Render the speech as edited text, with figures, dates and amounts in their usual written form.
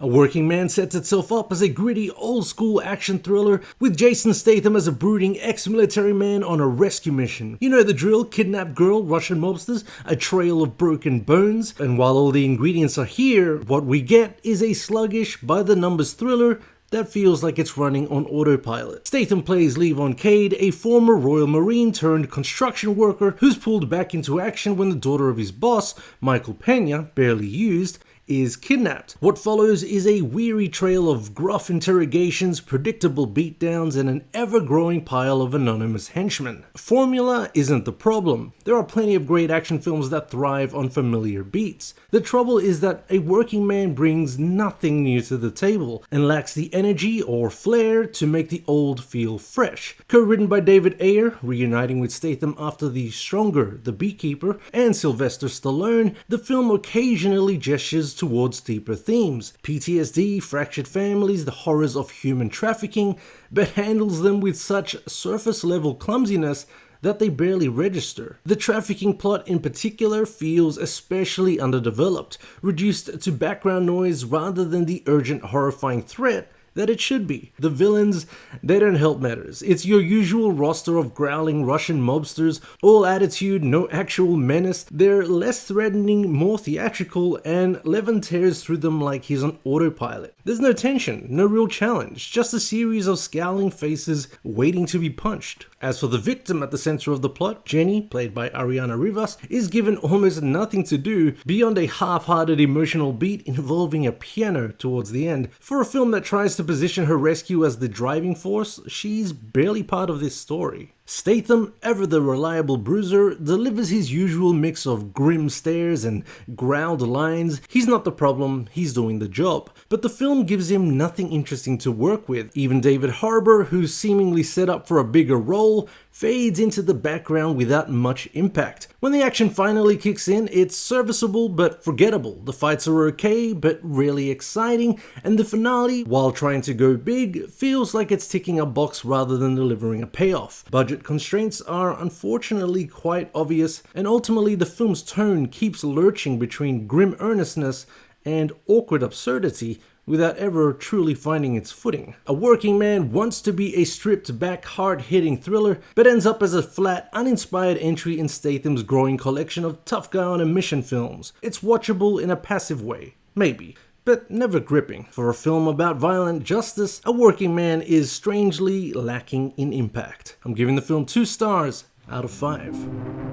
A Working Man sets itself up as a gritty, old-school action thriller with Jason Statham as a brooding ex-military man on a rescue mission. You know the drill: kidnapped girl, Russian mobsters, a trail of broken bones. And while all the ingredients are here, what we get is a sluggish, by-the-numbers thriller that feels like it's running on autopilot. Statham plays Levon Cade, a former Royal Marine turned construction worker who's pulled back into action when the daughter of his boss, Michael Pena, barely used, is kidnapped. What follows is a weary trail of gruff interrogations, predictable beatdowns, and an ever-growing pile of anonymous henchmen. Formula isn't the problem. There are plenty of great action films that thrive on familiar beats. The trouble is that A Working Man brings nothing new to the table and lacks the energy or flair to make the old feel fresh. Co-written by David Ayer, reuniting with Statham after The Stronger, The Beekeeper, and Sylvester Stallone, the film occasionally gestures towards deeper themes: PTSD, fractured families, the horrors of human trafficking, but handles them with such surface-level clumsiness that they barely register. The trafficking plot in particular feels especially underdeveloped, reduced to background noise rather than the urgent, horrifying threat that it should be. The villains, they don't help matters. It's your usual roster of growling Russian mobsters, all attitude, no actual menace. They're less threatening, more theatrical, and Levin tears through them like he's on autopilot. There's no tension, no real challenge, just a series of scowling faces waiting to be punched. As for the victim at the center of the plot, Jenny, played by Ariana Rivas, is given almost nothing to do beyond a half-hearted emotional beat involving a piano towards the end. For a film that tries to position her rescue as the driving force, she's barely part of this story. Statham, ever the reliable bruiser, delivers his usual mix of grim stares and growled lines. He's not the problem, he's doing the job. But the film gives him nothing interesting to work with. Even David Harbour, who's seemingly set up for a bigger role, fades into the background without much impact. When the action finally kicks in, it's serviceable but forgettable. The fights are okay but really exciting, and the finale, while trying to go big, feels like it's ticking a box rather than delivering a payoff. Budget constraints are unfortunately quite obvious, and ultimately the film's tone keeps lurching between grim earnestness and awkward absurdity without ever truly finding its footing. A Working Man wants to be a stripped-back, hard-hitting thriller, but ends up as a flat, uninspired entry in Statham's growing collection of tough guy on a mission films. It's watchable in a passive way, maybe, but never gripping. For a film about violent justice, A Working Man is strangely lacking in impact. I'm giving the film 2 stars out of 5.